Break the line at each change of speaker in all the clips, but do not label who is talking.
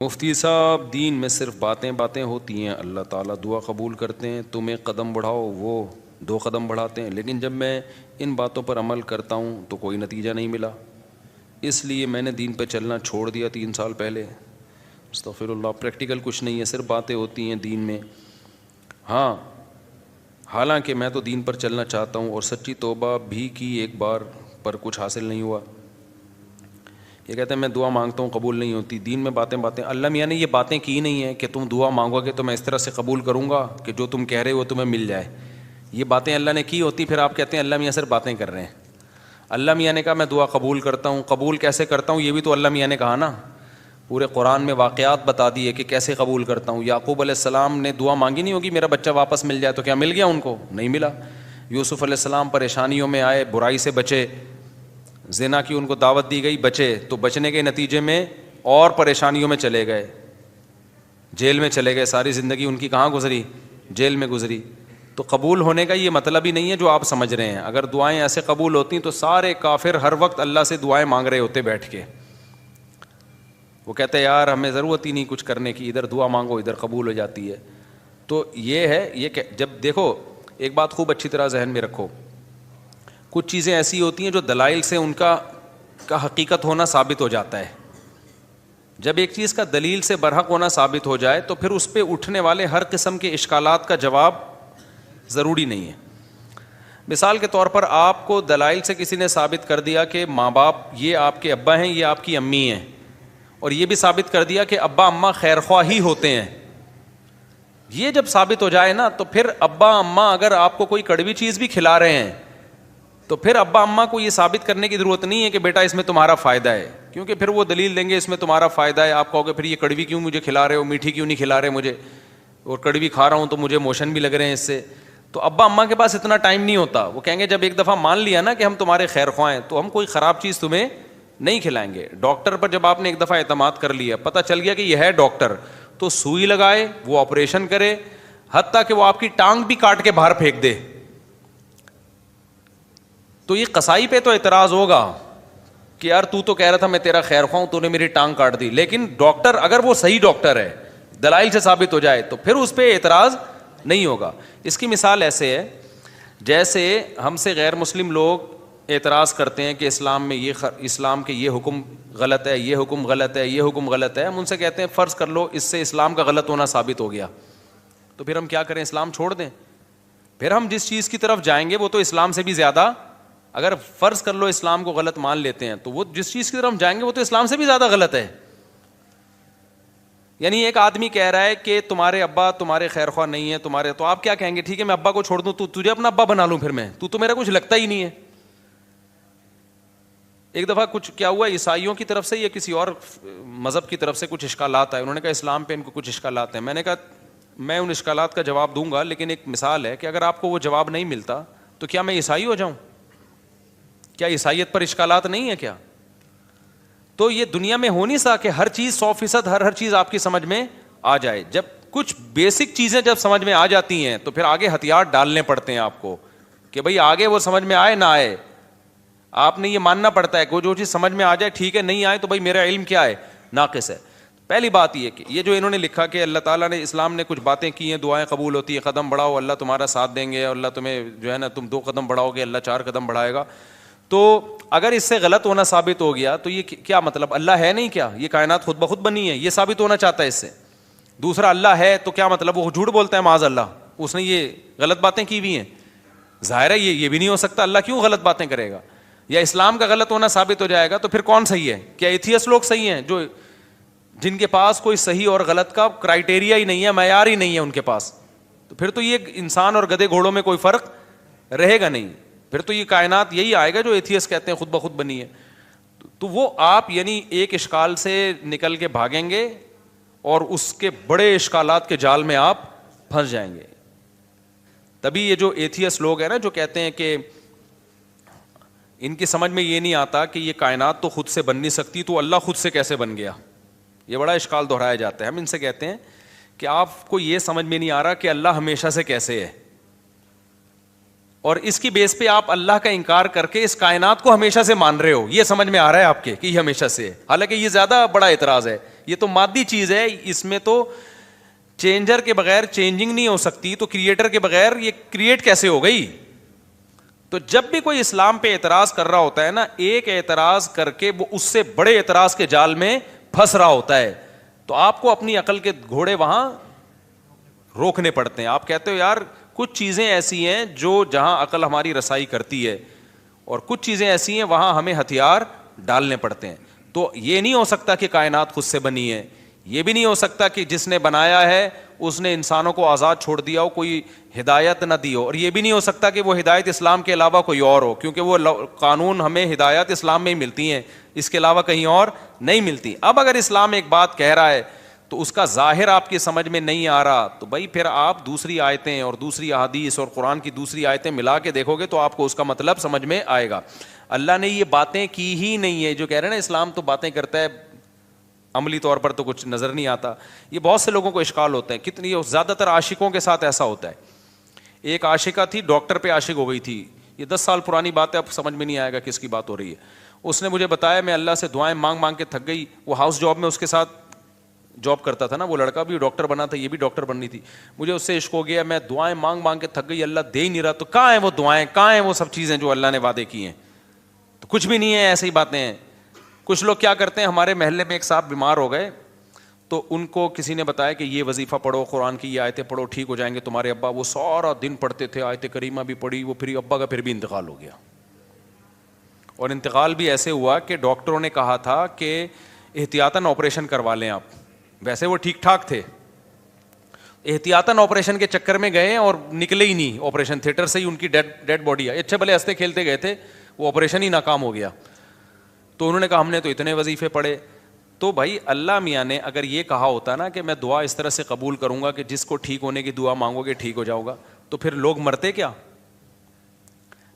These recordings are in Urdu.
مفتی صاحب، دین میں صرف باتیں باتیں ہوتی ہیں، اللہ تعالیٰ دعا قبول کرتے ہیں، تم ایک قدم بڑھاؤ وہ 2 قدم بڑھاتے ہیں، لیکن جب میں ان باتوں پر عمل کرتا ہوں تو کوئی نتیجہ نہیں ملا، اس لیے میں نے دین پہ چلنا چھوڑ دیا 3 سال پہلے۔ استغفر اللہ، پریکٹیکل کچھ نہیں ہے، صرف باتیں ہوتی ہیں دین میں۔ ہاں، حالانکہ میں تو دین پر چلنا چاہتا ہوں اور سچی توبہ بھی کی ایک بار، پر کچھ حاصل نہیں ہوا۔ یہ کہتے ہیں میں دعا مانگتا ہوں قبول نہیں ہوتی، دین میں باتیں باتیں۔ اللہ میاں نے یہ باتیں کی نہیں ہیں کہ تم دعا مانگو گے تو میں اس طرح سے قبول کروں گا کہ جو تم کہہ رہے ہو تمہیں مل جائے۔ یہ باتیں اللہ نے کی ہوتی، پھر آپ کہتے ہیں اللہ میاں صرف باتیں کر رہے ہیں۔ اللہ میاں نے کہا میں دعا قبول کرتا ہوں، قبول کیسے کرتا ہوں یہ بھی تو اللہ میاں نے کہا نا، پورے قرآن میں واقعات بتا دیے کہ کیسے قبول کرتا ہوں۔ یعقوب علیہ السلام نے دعا مانگی نہیں ہوگی میرا بچہ واپس مل جائے، تو کیا مل گیا ان کو؟ نہیں ملا۔ یوسف علیہ السلام پریشانیوں میں آئے، برائی سے بچے، زنا کی ان کو دعوت دی گئی، بچے، تو بچنے کے نتیجے میں اور پریشانیوں میں چلے گئے، جیل میں چلے گئے، ساری زندگی ان کی کہاں گزری؟ جیل میں گزری۔ تو قبول ہونے کا یہ مطلب ہی نہیں ہے جو آپ سمجھ رہے ہیں۔ اگر دعائیں ایسے قبول ہوتی تو سارے کافر ہر وقت اللہ سے دعائیں مانگ رہے ہوتے بیٹھ کے۔ وہ کہتے ہیں یار ہمیں ضرورت ہی نہیں کچھ کرنے کی، ادھر دعا مانگو ادھر قبول ہو جاتی ہے۔ تو یہ ہے، یہ کہ جب دیکھو ایک بات خوب اچھی طرح ذہن میں رکھو، کچھ چیزیں ایسی ہوتی ہیں جو دلائل سے ان کا حقیقت ہونا ثابت ہو جاتا ہے۔ جب ایک چیز کا دلیل سے برحق ہونا ثابت ہو جائے تو پھر اس پہ اٹھنے والے ہر قسم کے اشکالات کا جواب ضروری نہیں ہے۔ مثال کے طور پر آپ کو دلائل سے کسی نے ثابت کر دیا کہ ماں باپ یہ آپ کے ابا ہیں یہ آپ کی امی ہیں، اور یہ بھی ثابت کر دیا کہ ابا اماں خیرخواہ ہی ہوتے ہیں۔ یہ جب ثابت ہو جائے نا تو پھر ابا اماں اگر آپ کو کوئی کڑوی چیز بھی کھلا رہے ہیں تو پھر ابا اماں کو یہ ثابت کرنے کی ضرورت نہیں ہے کہ بیٹا اس میں تمہارا فائدہ ہے، کیونکہ پھر وہ دلیل دیں گے اس میں تمہارا فائدہ ہے۔ آپ کہو گے پھر یہ کڑوی کیوں مجھے کھلا رہے ہو، میٹھی کیوں نہیں کھلا رہے مجھے، اور کڑوی کھا رہا ہوں تو مجھے موشن بھی لگ رہے ہیں اس سے۔ تو ابا اماں کے پاس اتنا ٹائم نہیں ہوتا، وہ کہیں گے جب ایک دفعہ مان لیا نا کہ ہم تمہارے خیر خواہ ہیں تو ہم کوئی خراب چیز تمہیں نہیں کھلائیں گے۔ ڈاکٹر پر جب آپ نے ایک دفعہ اعتماد کر لیا، پتہ چل گیا کہ یہ ہے ڈاکٹر، تو سوئی لگائے، وہ آپریشن کرے، حتیٰ کہ وہ آپ کی ٹانگ بھی کاٹ کے باہر پھینک دے، تو یہ قصائی پہ تو اعتراض ہوگا کہ یار تو کہہ رہا تھا میں تیرا خیر خواہ ہوں، تو نے میری ٹانگ کاٹ دی۔ لیکن ڈاکٹر اگر وہ صحیح ڈاکٹر ہے، دلائل سے ثابت ہو جائے تو پھر اس پہ اعتراض نہیں ہوگا۔ اس کی مثال ایسے ہے جیسے ہم سے غیر مسلم لوگ اعتراض کرتے ہیں کہ اسلام میں اسلام کے یہ حکم غلط ہے، یہ حکم غلط ہے، یہ حکم غلط ہے۔ ہم ان سے کہتے ہیں فرض کر لو اس سے اسلام کا غلط ہونا ثابت ہو گیا، تو پھر ہم کیا کریں؟ اسلام چھوڑ دیں؟ پھر ہم جس چیز کی طرف جائیں گے وہ تو اسلام سے بھی زیادہ، اگر فرض کر لو اسلام کو غلط مان لیتے ہیں تو وہ جس چیز کی طرف ہم جائیں گے وہ تو اسلام سے بھی زیادہ غلط ہے۔ یعنی ایک آدمی کہہ رہا ہے کہ تمہارے ابا تمہارے خیر خواہ نہیں ہے تمہارے، تو آپ کیا کہیں گے؟ ٹھیک ہے میں ابا کو چھوڑ دوں، تو تجھے اپنا ابا بنا لوں، پھر میں تو میرا کچھ لگتا ہی نہیں ہے۔ ایک دفعہ کچھ کیا ہوا، عیسائیوں کی طرف سے یا کسی اور مذہب کی طرف سے کچھ اشکالات آئے، انہوں نے کہا اسلام پہ ان کو کچھ اشکالات ہیں۔ میں نے کہا میں ان اشکالات کا جواب دوں گا، لیکن ایک مثال ہے کہ اگر آپ کو وہ جواب نہیں ملتا تو کیا میں عیسائی ہو جاؤں؟ کیا عیسائیت پر اشکالات نہیں ہے کیا؟ تو یہ دنیا میں ہو نہیں سکتا کہ ہر چیز 100% ہر چیز آپ کی سمجھ میں آ جائے۔ جب کچھ بیسک چیزیں جب سمجھ میں آ جاتی ہیں تو پھر آگے ہتھیار ڈالنے پڑتے ہیں آپ کو کہ بھئی آگے وہ سمجھ میں آئے نہ آئے، آپ نے یہ ماننا پڑتا ہے کہ جو چیز سمجھ میں آ جائے ٹھیک ہے، نہیں آئے تو بھئی میرا علم کیا ہے؟ ناقص ہے۔ پہلی بات یہ کہ یہ جو انہوں نے لکھا کہ اللہ تعالیٰ نے اسلام نے کچھ باتیں کی ہیں، دعائیں قبول ہوتی ہیں، قدم بڑھاؤ اللہ تمہارا ساتھ دیں گے، اور اللہ تمہیں جو ہے نا تم 2 قدم بڑھاؤ گے اللہ 4 قدم بڑھائے گا، تو اگر اس سے غلط ہونا ثابت ہو گیا تو یہ کیا مطلب؟ اللہ ہے نہیں کیا؟ یہ کائنات خود بخود بنی ہے، یہ ثابت ہونا چاہتا ہے اس سے۔ دوسرا اللہ ہے تو کیا مطلب؟ وہ جھوٹ بولتا ہے معاذ اللہ، اس نے یہ غلط باتیں کی ہوئی ہیں، ظاہر ہے یہ بھی نہیں ہو سکتا، اللہ کیوں غلط باتیں کرے گا؟ یا اسلام کا غلط ہونا ثابت ہو جائے گا تو پھر کون صحیح ہے؟ کیا ایتھیسٹ لوگ صحیح ہیں جو جن کے پاس کوئی صحیح اور غلط کا کرائٹیریا ہی نہیں ہے، معیار ہی نہیں ہے ان کے پاس؟ تو پھر تو یہ انسان اور گدھے گھوڑوں میں کوئی فرق رہے گا نہیں، پھر تو یہ کائنات یہی آئے گا جو ایتھیسٹ کہتے ہیں خود بخود بنی ہے۔ تو وہ آپ یعنی ایک اشکال سے نکل کے بھاگیں گے اور اس کے بڑے اشکالات کے جال میں آپ پھنس جائیں گے۔ تبھی یہ جو ایتھیسٹ لوگ ہیں نا جو کہتے ہیں کہ ان کی سمجھ میں یہ نہیں آتا کہ یہ کائنات تو خود سے بن نہیں سکتی تو اللہ خود سے کیسے بن گیا، یہ بڑا اشکال دہرایا جاتا ہے۔ ہم ان سے کہتے ہیں کہ آپ کو یہ سمجھ میں نہیں آ رہا کہ اللہ ہمیشہ سے کیسے ہے، اور اس کی بیس پہ آپ اللہ کا انکار کر کے اس کائنات کو ہمیشہ سے مان رہے ہو، یہ سمجھ میں آ رہا ہے آپ کے کہ یہ ہمیشہ سے ہے، حالانکہ یہ زیادہ بڑا اعتراض ہے۔ یہ تو مادی چیز ہے, اس میں تو چینجر کے بغیر چینجنگ نہیں ہو سکتی, تو کریٹر کے بغیر یہ کریٹ کیسے ہو گئی؟ تو جب بھی کوئی اسلام پہ اعتراض کر رہا ہوتا ہے نا, ایک اعتراض کر کے وہ اس سے بڑے اعتراض کے جال میں پھنس رہا ہوتا ہے, تو آپ کو اپنی عقل کے گھوڑے وہاں روکنے پڑتے ہیں. آپ کہتے ہو یار کچھ چیزیں ایسی ہیں جو جہاں عقل ہماری رسائی کرتی ہے, اور کچھ چیزیں ایسی ہیں وہاں ہمیں ہتھیار ڈالنے پڑتے ہیں. تو یہ نہیں ہو سکتا کہ کائنات خود سے بنی ہے, یہ بھی نہیں ہو سکتا کہ جس نے بنایا ہے اس نے انسانوں کو آزاد چھوڑ دیا ہو, کوئی ہدایت نہ دی ہو, اور یہ بھی نہیں ہو سکتا کہ وہ ہدایت اسلام کے علاوہ کوئی اور ہو, کیونکہ وہ قانون ہمیں ہدایت اسلام میں ہی ملتی ہیں, اس کے علاوہ کہیں اور نہیں ملتی. اب اگر اسلام ایک بات کہہ رہا ہے تو اس کا ظاہر آپ کی سمجھ میں نہیں آ رہا, تو بھائی پھر آپ دوسری آیتیں اور دوسری احادیث اور قرآن کی دوسری آیتیں ملا کے دیکھو گے تو آپ کو اس کا مطلب سمجھ میں آئے گا. اللہ نے یہ باتیں کی ہی نہیں ہے, جو کہہ رہے ہیں نا اسلام تو باتیں کرتا ہے, عملی طور پر تو کچھ نظر نہیں آتا. یہ بہت سے لوگوں کو اشکال ہوتا ہے, کتنی زیادہ تر عاشقوں کے ساتھ ایسا ہوتا ہے. ایک عاشقہ تھی, ڈاکٹر پہ عاشق ہو گئی تھی, یہ 10 سال پرانی بات ہے, اب سمجھ میں نہیں آئے گا کس کی بات ہو رہی ہے. اس نے مجھے بتایا, میں اللہ سے دعائیں مانگ مانگ کے تھک گئی. وہ ہاؤس جاب میں اس کے ساتھ جاب کرتا تھا نا, وہ لڑکا بھی ڈاکٹر بنا تھا, یہ بھی ڈاکٹر بننی تھی. مجھے اس سے عشق ہو گیا, میں دعائیں مانگ مانگ کے تھک گئی, اللہ دے ہی نہیں رہا. تو کہاں ہیں وہ دعائیں, کہاں ہیں وہ سب چیزیں جو اللہ نے وعدے کی ہیں؟ تو کچھ بھی نہیں ہے, ایسی ہی باتیں ہیں. کچھ لوگ کیا کرتے ہیں, ہمارے محلے میں ایک صاحب بیمار ہو گئے, تو ان کو کسی نے بتایا کہ یہ وظیفہ پڑھو, قرآن کی یہ آیتیں پڑھو, ٹھیک ہو جائیں گے تمہارے ابا. وہ سارا دن پڑھتے تھے, آیت کریمہ بھی پڑھی, وہ پھر ابا کا پھر بھی انتقال ہو گیا. اور انتقال بھی ایسے ہوا کہ ڈاکٹروں نے کہا تھا کہ احتیاطاً آپریشن کروا لیں آپ. ویسے وہ ٹھیک ٹھاک تھے, احتیاطاً آپریشن کے چکر میں گئے اور نکلے ہی نہیں آپریشن تھیٹر سے ہی, ان کی ڈیڈ باڈی ہے. اچھے بھلے ہنستے کھیلتے گئے تھے, وہ آپریشن ہی ناکام ہو گیا. تو انہوں نے کہا ہم نے تو اتنے وظیفے پڑھے. تو بھائی اللہ میاں نے اگر یہ کہا ہوتا نا کہ میں دعا اس طرح سے قبول کروں گا کہ جس کو ٹھیک ہونے کی دعا مانگو گے ٹھیک ہو جاؤ گا, تو پھر لوگ مرتے کیا؟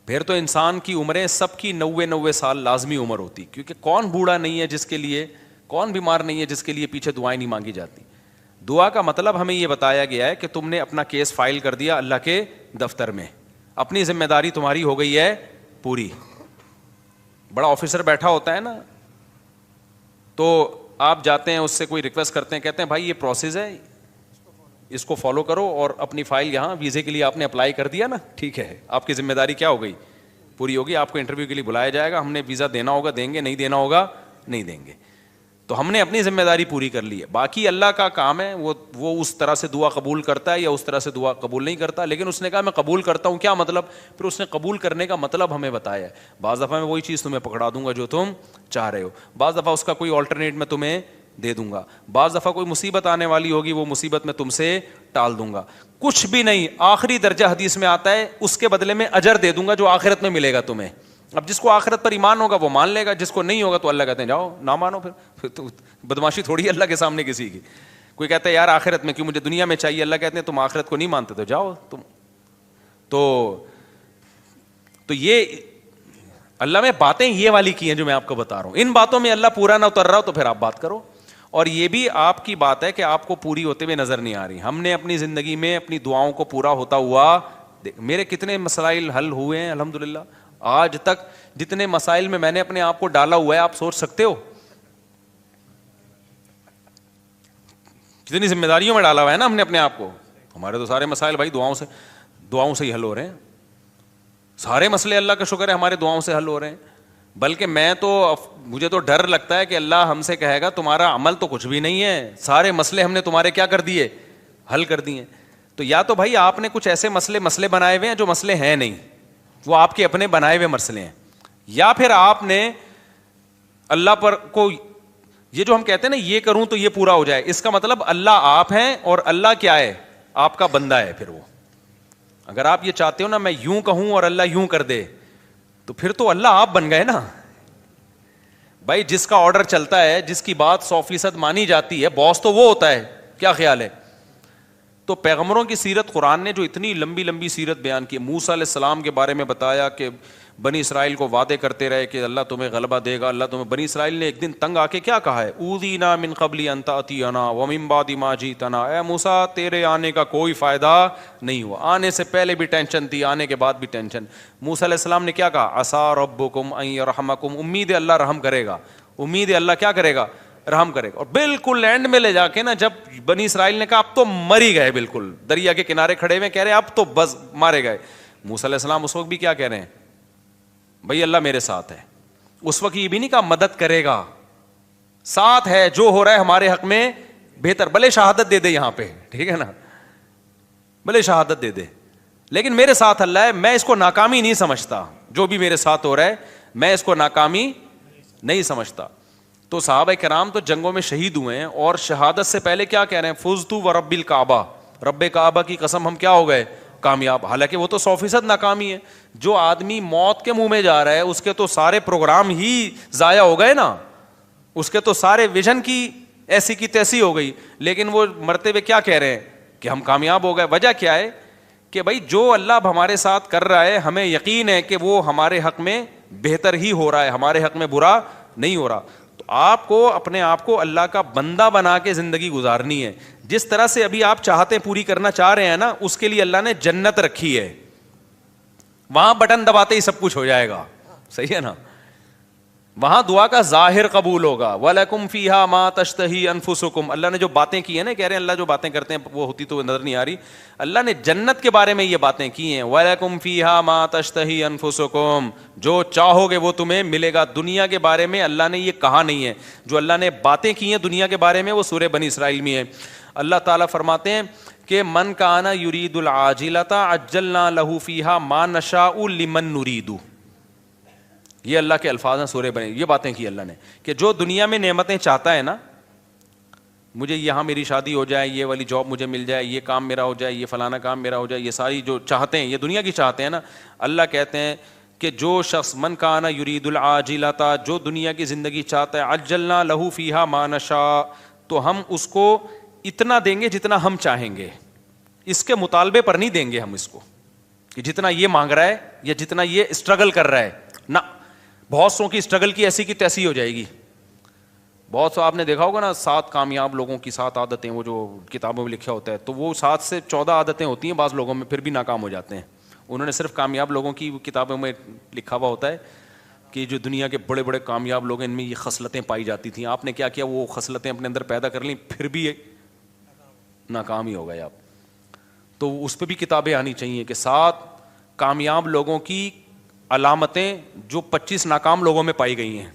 پھر تو انسان کی عمریں سب کی 90 سال لازمی عمر ہوتی, کیونکہ کون بوڑھا نہیں ہے جس کے لیے, کون بیمار نہیں ہے جس کے لیے پیچھے دعائیں نہیں مانگی جاتی. دعا کا مطلب ہمیں یہ بتایا گیا ہے کہ تم نے اپنا کیس فائل کر دیا اللہ کے دفتر میں, اپنی ذمہ داری تمہاری ہو گئی ہے پوری. بڑا آفیسر بیٹھا ہوتا ہے نا, تو آپ جاتے ہیں اس سے کوئی ریکویسٹ کرتے ہیں, کہتے ہیں بھائی یہ پروسیس ہے, اس کو فالو کرو, اور اپنی فائل یہاں ویزے کے لیے آپ نے اپلائی کر دیا نا, ٹھیک ہے, آپ کی ذمہ داری کیا ہو گئی, پوری ہوگی. آپ کو انٹرویو کے لیے بلایا جائے گا, ہم نے ویزا دینا ہوگا دیں گے, نہیں دینا ہوگا نہیں دیں گے. تو ہم نے اپنی ذمہ داری پوری کر لی ہے. باقی اللہ کا کام ہے, وہ اس طرح سے دعا قبول کرتا ہے یا اس طرح سے دعا قبول نہیں کرتا. لیکن اس نے کہا میں قبول کرتا ہوں, کیا مطلب؟ پھر اس نے قبول کرنے کا مطلب ہمیں بتایا ہے. بعض دفعہ میں وہی چیز تمہیں پکڑا دوں گا جو تم چاہ رہے ہو, بعض دفعہ اس کا کوئی آلٹرنیٹ میں تمہیں دے دوں گا, بعض دفعہ کوئی مصیبت آنے والی ہوگی وہ مصیبت میں تم سے ٹال دوں گا. کچھ بھی نہیں, آخری درجہ حدیث میں آتا ہے اس کے بدلے میں اجر دے دوں گا جو آخرت میں ملے گا تمہیں. اب جس کو آخرت پر ایمان ہوگا وہ مان لے گا, جس کو نہیں ہوگا تو اللہ کہتے ہیں جاؤ نہ مانو. پھر تو بدماشی تھوڑی ہے اللہ کے سامنے کسی کی. کوئی کہتا ہے یار آخرت میں کیوں, مجھے دنیا میں چاہیے, اللہ کہتے ہیں تم آخرت کو نہیں مانتے تو جاؤ تم. تو یہ اللہ میں باتیں یہ والی کی ہیں جو میں آپ کو بتا رہا ہوں. ان باتوں میں اللہ پورا نہ اتر رہا ہو تو پھر آپ بات کرو. اور یہ بھی آپ کی بات ہے کہ آپ کو پوری ہوتے ہوئے نظر نہیں آ رہی. ہم نے اپنی زندگی میں اپنی دعاؤں کو پورا ہوتا ہوا, میرے کتنے مسائل حل ہوئے ہیں الحمدللہ. آج تک جتنے مسائل میں نے اپنے آپ کو ڈالا ہوا ہے آپ سوچ سکتے ہو کتنی ذمہ داریوں میں ڈالا ہوا ہے نا ہم نے اپنے آپ کو. ہمارے تو سارے مسائل بھائی دعاؤں سے ہی حل ہو رہے ہیں. سارے مسئلے اللہ کا شکر ہے ہمارے دعاؤں سے حل ہو رہے ہیں. بلکہ مجھے تو ڈر لگتا ہے کہ اللہ ہم سے کہے گا تمہارا عمل تو کچھ بھی نہیں ہے, سارے مسئلے ہم نے تمہارے کیا کر دیے, حل کر دیے. تو یا تو بھائی آپ نے کچھ ایسے مسئلے بنائے ہوئے ہیں جو مسئلے ہیں نہیں, وہ آپ کے اپنے بنائے ہوئے مسئلے ہیں, یا پھر آپ نے اللہ پر کو یہ جو ہم کہتے ہیں نا یہ کروں تو یہ پورا ہو جائے, اس کا مطلب اللہ آپ ہیں اور اللہ کیا ہے, آپ کا بندہ ہے. پھر وہ اگر آپ یہ چاہتے ہو نا میں یوں کہوں اور اللہ یوں کر دے, تو پھر تو اللہ آپ بن گئے نا بھائی. جس کا آرڈر چلتا ہے, جس کی بات 100% مانی جاتی ہے, باس تو وہ ہوتا ہے. کیا خیال ہے؟ تو پیغمبروں کی سیرت قرآن نے جو اتنی لمبی سیرت بیان کی, موسیٰ علیہ السلام کے بارے میں بتایا کہ بنی اسرائیل کو وعدے کرتے رہے کہ اللہ تمہیں غلبہ دے گا, اللہ تمہیں. بنی اسرائیل نے ایک دن تنگ آ کے کیا کہا ہے, اوذینا من قبل ان تأتینا ومن بعد ما جئتنا, اے موسیٰ تیرے آنے کا کوئی فائدہ نہیں ہوا, آنے سے پہلے بھی ٹینشن تھی, آنے کے بعد بھی ٹینشن. موسیٰ علیہ السلام نے کیا کہا, عسیٰ ربکم ان یرحمکم, امید ہے اللہ رحم کرے گا, امید ہے اللہ کیا کرے گا, رحم کرے گا. اور بالکل اینڈ میں لے جا کے نا جب بنی اسرائیل نے کہا اب تو مر ہی گئے, بالکل دریا کے کنارے کھڑے ہوئے کہہ رہے ہیں اب تو بس مارے گئے, موسیٰ علیہ السلام اس وقت بھی کیا کہہ رہے ہیں, بھائی اللہ میرے ساتھ ہے. اس وقت یہ بھی نہیں کہا مدد کرے گا, ساتھ ہے, جو ہو رہا ہے ہمارے حق میں بہتر, بھلے شہادت دے دے یہاں پہ, ٹھیک ہے نا, بھلے شہادت دے دے, لیکن میرے ساتھ اللہ ہے, میں اس کو ناکامی نہیں سمجھتا, جو بھی میرے ساتھ ہو رہا ہے میں اس کو ناکامی نہیں سمجھتا. تو صحابہ کرام تو جنگوں میں شہید ہوئے ہیں, اور شہادت سے پہلے کیا کہہ رہے ہیں, فزت ورب الکعبہ, رب کعبہ کی قسم ہم کیا ہو گئے, کامیاب. حالانکہ وہ تو 100% ناکامی ہے. جو آدمی موت کے منہ میں جا رہا ہے اس کے تو سارے پروگرام ہی ضائع ہو گئے نا, اس کے تو سارے ویژن کی ایسی کی تیسی ہو گئی. لیکن وہ مرتے ہوئے کیا کہہ رہے ہیں کہ ہم کامیاب ہو گئے. وجہ کیا ہے کہ بھائی جو اللہ اب ہمارے ساتھ کر رہا ہے ہمیں یقین ہے کہ وہ ہمارے حق میں بہتر ہی ہو رہا ہے, ہمارے حق میں برا نہیں ہو رہا. تو آپ کو اپنے آپ کو اللہ کا بندہ بنا کے زندگی گزارنی ہے. جس طرح سے ابھی آپ چاہتے پوری کرنا چاہ رہے ہیں نا, اس کے لیے اللہ نے جنت رکھی ہے, وہاں بٹن دباتے ہی سب کچھ ہو جائے گا, صحیح ہے نا, وہاں دعا کا ظاہر قبول ہوگا. وَلَكُمْ فِيهَا مَا تَشْتَهِي أَنفُسُكُمْ, اللہ نے جو باتیں کی ہیں نا, کہہ رہے ہیں اللہ جو باتیں کرتے ہیں وہ ہوتی تو نظر نہیں آ رہی, اللہ نے جنت کے بارے میں یہ باتیں کی ہیں. وَلَكُمْ فِيهَا مَا تَشْتَهِي أَنفُسُكُمْ, جو چاہو گے وہ تمہیں ملے گا. دنیا کے بارے میں اللہ نے یہ کہا نہیں ہے, جو اللہ نے باتیں کی ہیں دنیا کے بارے میں وہ سورہ بنی اسرائیل میں ہے. اللہ تعالیٰ فرماتے ہیں کہ من کان یرید العاجلۃ عجلنا له فیہا ما نشاء لمن نرید. یہ اللہ کے الفاظ ہیں سورہ بنی, یہ باتیں کی اللہ نے کہ جو دنیا میں نعمتیں چاہتا ہے نا, مجھے یہاں میری شادی ہو جائے, یہ والی جاب مجھے مل جائے, یہ کام میرا ہو جائے, یہ فلانا کام میرا ہو جائے, یہ ساری جو چاہتے ہیں یہ دنیا کی چاہتے ہیں نا, اللہ کہتے ہیں کہ جو شخص من کان یرید العاجلۃ, جو دنیا کی زندگی چاہتا ہے, عجلنا لہ فیہا ما نشاء, تو ہم اس کو اتنا دیں گے جتنا ہم چاہیں گے, اس کے مطالبے پر نہیں دیں گے ہم اس کو کہ جتنا یہ مانگ رہا ہے یا جتنا یہ اسٹرگل کر رہا ہے نہ. بہت سو کی اسٹرگل کی ایسی کی تیسی ہو جائے گی. بہت سو آپ نے دیکھا ہوگا نا 7 کامیاب لوگوں کی 7 عادتیں, وہ جو کتابوں میں لکھا ہوتا ہے, تو وہ 7 سے 14 عادتیں ہوتی ہیں بعض لوگوں میں, پھر بھی ناکام ہو جاتے ہیں. انہوں نے صرف کامیاب لوگوں کی کتابوں میں لکھا ہوا ہوتا ہے کہ جو دنیا کے بڑے بڑے کامیاب لوگ ہیں ان میں یہ خصلتیں پائی جاتی تھیں. آپ نے کیا کیا, وہ خصلتیں اپنے اندر پیدا کر لیں, پھر بھی ناکام ہی ہو گئے آپ. تو اس پہ بھی کتابیں آنی چاہیے کہ 7 کامیاب لوگوں کی علامتیں جو 25 ناکام لوگوں میں پائی گئی ہیں.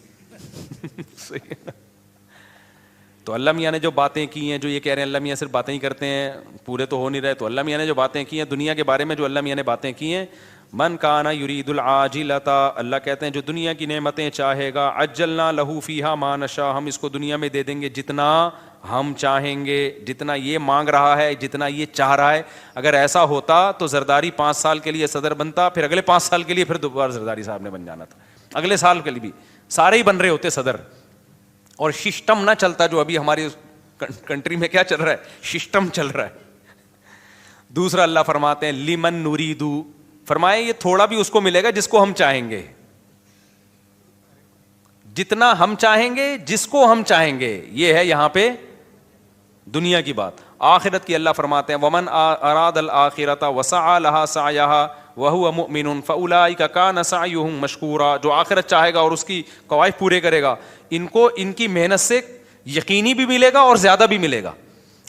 تو اللہ میاں نے جو باتیں کی ہیں, جو یہ کہہ رہے ہیں اللہ میاں صرف باتیں ہی کرتے ہیں, پورے تو ہو نہیں رہے, تو اللہ میاں نے جو باتیں کی ہیں دنیا کے بارے میں, جو اللہ میاں نے باتیں کی ہیں, من کان یرید العاجلۃ, اللہ کہتے ہیں جو دنیا کی نعمتیں چاہے گا, عجلنا لہ فیہا ما نشاء, ہم اس کو دنیا میں دے دیں گے جتنا ہم چاہیں گے, جتنا یہ مانگ رہا ہے, جتنا یہ چاہ رہا ہے. اگر ایسا ہوتا تو زرداری 5 سال کے لیے صدر بنتا, پھر اگلے 5 سال کے لیے پھر دوبارہ زرداری صاحب نے بن جانا تھا, اگلے سال کے لیے بھی سارے ہی بن رہے ہوتے صدر, اور سسٹم نہ چلتا جو ابھی ہماری کنٹری میں کیا چل رہا ہے, سسٹم چل رہا ہے. دوسرا اللہ فرماتے ہیں لمن نریدو, فرمائے یہ تھوڑا بھی اس کو ملے گا جس کو ہم چاہیں گے, جتنا ہم چاہیں گے, جس کو ہم چاہیں گے. یہ ہے یہاں پہ دنیا کی بات. آخرت کی اللہ فرماتے ہیں ومن اراد الآخرۃ وسعى لها سعيها وهو مؤمن فاولئک کان سعیهم مشکورا, جو آخرت چاہے گا اور اس کی قواعد پورے کرے گا, ان کو ان کی محنت سے یقینی بھی ملے گا اور زیادہ بھی ملے گا.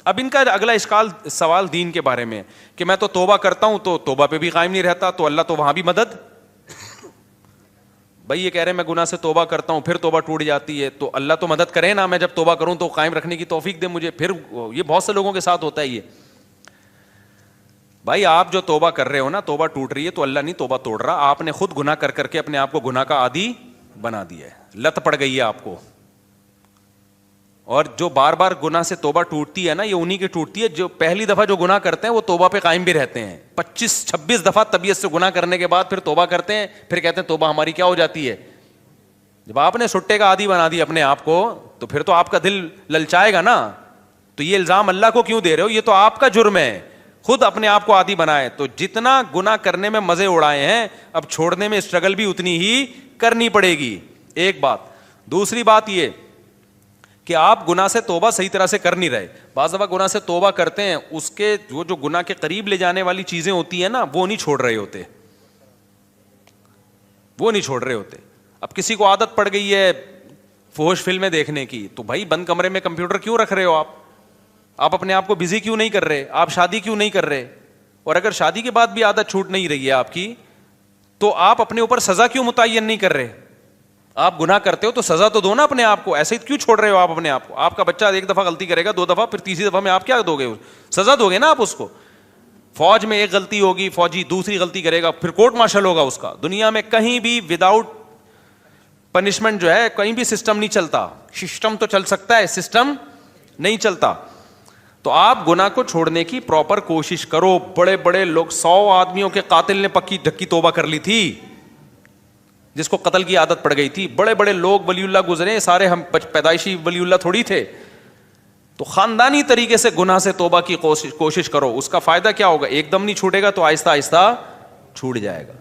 اب ان کا اگلا سوال دین کے بارے میں کہ میں تو توبہ کرتا ہوں تو توبہ پہ بھی قائم نہیں رہتا, تو اللہ تو وہاں بھی مدد. بھائی یہ کہہ رہے ہیں میں گناہ سے توبہ کرتا ہوں پھر توبہ ٹوٹ جاتی ہے, تو اللہ تو مدد کرے نا, میں جب توبہ کروں تو قائم رکھنے کی توفیق دے مجھے. پھر یہ بہت سے لوگوں کے ساتھ ہوتا ہے یہ. بھائی آپ جو توبہ کر رہے ہو نا, توبہ ٹوٹ رہی ہے تو اللہ نہیں توبہ توڑ رہا, آپ نے خود گناہ کر کر کے اپنے آپ کو گناہ کا عادی بنا دیا ہے, لت پڑ گئی ہے آپ کو. اور جو بار بار گناہ سے توبہ ٹوٹتی ہے نا, یہ انہی کی ٹوٹتی ہے جو پہلی دفعہ جو گناہ کرتے ہیں وہ توبہ پہ قائم بھی رہتے ہیں. 25-26 دفعہ طبیعت سے گناہ کرنے کے بعد پھر توبہ کرتے ہیں, پھر کہتے ہیں توبہ ہماری کیا ہو جاتی ہے. جب آپ نے سٹے کا عادی بنا دیا اپنے آپ کو تو پھر تو آپ کا دل للچائے گا نا. تو یہ الزام اللہ کو کیوں دے رہے ہو, یہ تو آپ کا جرم ہے, خود اپنے آپ کو عادی بنائے. تو جتنا گناہ کرنے میں مزے اڑائے ہیں, اب چھوڑنے میں اسٹرگل بھی اتنی ہی کرنی پڑے گی. ایک بات. دوسری بات یہ کہ آپ گناہ سے توبہ صحیح طرح سے کر نہیں رہے. بعض دفعہ گناہ سے توبہ کرتے ہیں, اس کے وہ جو گناہ کے قریب لے جانے والی چیزیں ہوتی ہیں نا, وہ نہیں چھوڑ رہے ہوتے, وہ نہیں چھوڑ رہے ہوتے. اب کسی کو عادت پڑ گئی ہے فحش فلمیں دیکھنے کی. تو بھائی بند کمرے میں کمپیوٹر کیوں رکھ رہے ہو آپ اپنے آپ کو بزی کیوں نہیں کر رہے, آپ شادی کیوں نہیں کر رہے, اور اگر شادی کے بعد بھی عادت چھوٹ نہیں رہی ہے آپ کی, تو آپ اپنے اوپر سزا کیوں متعین نہیں کر رہے؟ آپ گناہ کرتے ہو تو سزا تو دو نا اپنے آپ کو, ایسے ہی کیوں چھوڑ رہے ہو آپ اپنے آپ کو؟ آپ کا بچہ ایک دفعہ غلطی کرے گا, 2 دفعہ, پھر تیسری دفعہ میں آپ کیا دو گے؟ سزا دو گے نا آپ اس کو. فوج میں ایک غلطی ہوگی, فوجی دوسری غلطی کرے گا, پھر کورٹ مارشل ہوگا اس کا. دنیا میں کہیں بھی وداؤٹ پنشمنٹ جو ہے کہیں بھی سسٹم نہیں چلتا. سسٹم تو چل سکتا ہے, سسٹم نہیں چلتا. تو آپ گناہ کو چھوڑنے کی پراپر کوشش کرو. بڑے بڑے لوگ, 100 آدمیوں کے قاتل نے پکی ڈھکی توبہ کر لی تھی, جس کو قتل کی عادت پڑ گئی تھی. بڑے بڑے لوگ ولی اللہ گزرے, سارے ہم پیدائشی ولی اللہ تھوڑی تھے. تو خاندانی طریقے سے گناہ سے توبہ کی کوشش کرو. اس کا فائدہ کیا ہوگا؟ ایک دم نہیں چھوٹے گا تو آہستہ آہستہ چھوٹ جائے گا.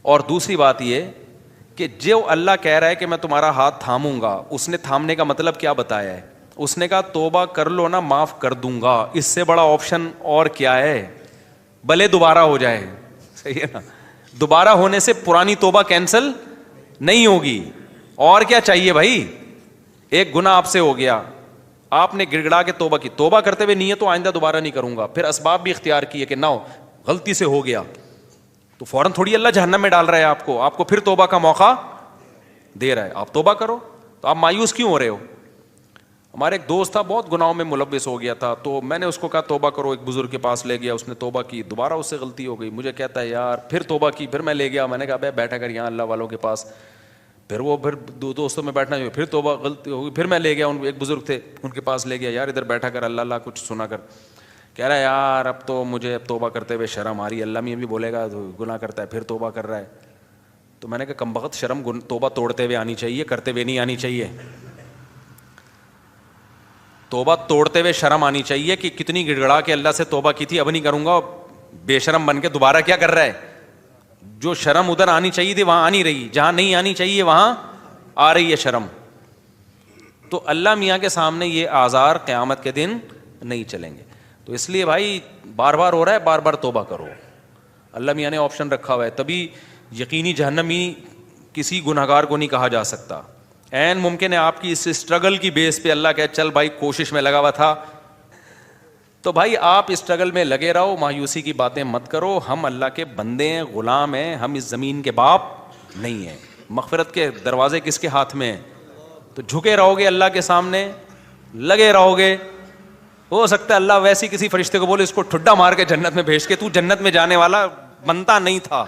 اور دوسری بات یہ کہ جو اللہ کہہ رہا ہے کہ میں تمہارا ہاتھ تھاموں گا, اس نے تھامنے کا مطلب کیا بتایا ہے؟ اس نے کہا توبہ کر لو نا, معاف کر دوں گا. اس سے بڑا آپشن اور کیا ہے؟ بھلے دوبارہ ہو جائے, صحیح ہے نا, دوبارہ ہونے سے پرانی توبہ کینسل نہیں ہوگی. اور کیا چاہیے بھائی؟ ایک گناہ آپ سے ہو گیا, آپ نے گڑ گڑا کے توبہ کی, توبہ کرتے ہوئے نیت تو آئندہ دوبارہ نہیں کروں گا, پھر اسباب بھی اختیار کیے کہ نہ ہو, غلطی سے ہو گیا, تو فوراً تھوڑی اللہ جہنم میں ڈال رہا ہے آپ کو پھر توبہ کا موقع دے رہا ہے. آپ توبہ کرو. تو آپ مایوس کیوں ہو رہے ہو؟ ہمارے ایک دوست تھا, بہت گناہوں میں ملوث ہو گیا تھا, تو میں نے اس کو کہا توبہ کرو. ایک بزرگ کے پاس لے گیا, اس نے توبہ کی, دوبارہ اس سے غلطی ہو گئی. مجھے کہتا ہے یار پھر توبہ کی, پھر میں لے گیا, میں نے کہا بھائی بیٹھا کر یہاں اللہ والوں کے پاس, پھر وہ پھر دوستوں میں بیٹھنا جو, پھر توبہ غلطی ہو گئی, پھر میں لے گیا, ایک بزرگ تھے ان کے پاس لے گیا, یار ادھر بیٹھا کر اللہ اللہ کچھ سنا کر. کہہ رہا ہے یار اب تو مجھے اب توبہ کرتے ہوئے شرم آ رہی ہے, اللہ میاں بھی بولے گا تو گناہ کرتا ہے پھر توبہ کر رہا ہے. تو میں نے کہا کمبخت, شرم توبہ توڑتے ہوئے آنی چاہیے, کرتے ہوئے نہیں آنی چاہیے. توبہ توڑتے ہوئے شرم آنی چاہیے کہ کتنی گڑ گڑا کے اللہ سے توبہ کی تھی, اب نہیں کروں گا, بے شرم بن کے دوبارہ کیا کر رہا ہے. جو شرم ادھر آنی چاہیے تھی وہاں آنی رہی, جہاں نہیں آنی چاہیے وہاں آ رہی ہے شرم. تو اللہ میاں کے سامنے یہ آزار قیامت کے دن نہیں چلیں گے. تو اس لیے بھائی بار بار ہو رہا ہے, بار بار توبہ کرو. اللہ میاں نے آپشن رکھا ہوا ہے, تبھی یقینی جہنمی کسی گنہگار کو نہیں کہا جا سکتا. این ممکن ہے آپ کی اس اسٹرگل کی بیس پہ اللہ کہے چل بھائی کوشش میں لگا ہوا تھا, تو بھائی آپ اسٹرگل میں لگے رہو, مایوسی کی باتیں مت کرو. ہم اللہ کے بندے ہیں, غلام ہیں, ہم اس زمین کے باپ نہیں ہیں. مغفرت کے دروازے کس کے ہاتھ میں ہیں؟ تو جھکے رہو گے اللہ کے سامنے, لگے رہو گے. ہو سکتا ہے اللہ ویسی کسی فرشتے کو بولے اس کو ٹھڈا مار کے جنت میں بھیج کے, تو جنت میں جانے والا بنتا نہیں تھا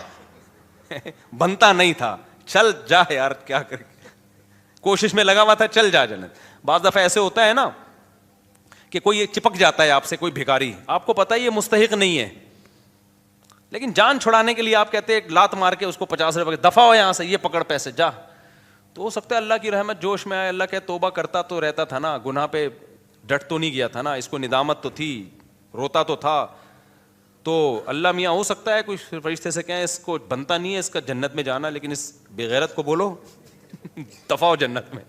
بنتا نہیں تھا, چل جا یار, کیا کر کوشش میں لگا ہوا تھا, چل جا جنت. بعض دفعہ ایسے ہوتا ہے نا کہ کوئی چپک جاتا ہے آپ سے, کوئی بھکاری, آپ کو پتا ہے یہ مستحق نہیں ہے, لیکن جان چھڑانے کے لیے آپ کہتے ہیں ایک لات مار کے اس کو 50 روپے دفع ہو یہاں سے, یہ پکڑ پیسے جا. تو ہو سکتا ہے اللہ کی رحمت جوش میں آئے, اللہ کہ توبہ کرتا تو رہتا تھا نا, گناہ پہ ڈٹ تو نہیں گیا تھا نا, اس کو ندامت تو تھی, روتا تو تھا. تو اللہ میاں ہو سکتا ہے کوئی فرشتے سے کہیں اس کو بنتا نہیں ہے اس کا جنت میں جانا, لیکن اس بغیرت کو بولو دفع ہو جنت میں,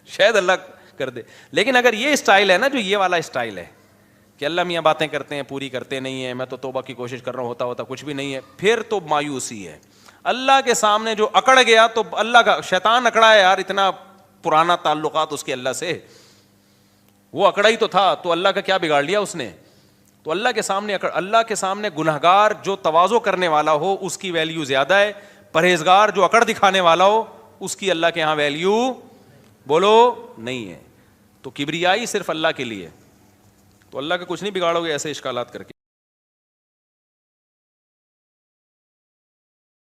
شاید اللہ کر دے. لیکن اگر یہ اسٹائل ہے نا, جو یہ والا اسٹائل ہے کہ اللہ میاں باتیں کرتے ہیں پوری کرتے نہیں ہیں, میں تو توبہ کی کوشش کر رہا ہوں, ہوتا کچھ بھی نہیں ہے, پھر تو مایوسی ہے. اللہ کے سامنے جو اکڑ گیا تو اللہ کا, شیطان اکڑا ہے یار, اتنا پرانا تعلقات اس کے اللہ سے, وہ اکڑا ہی تو تھا, تو اللہ کا کیا بگاڑ لیا اس نے. تو اللہ کے سامنے اللہ کے سامنے گنہگار جو تواضع کرنے والا ہو اس کی ویلیو زیادہ ہے, پرہیزگار جو اکڑ دکھانے والا ہو اس کی اللہ کے ہاں ویلیو بولو نہیں ہے. تو کبریائی صرف اللہ کے لیے, تو اللہ کا کچھ نہیں بگاڑو گے ایسے اشکالات کر کے.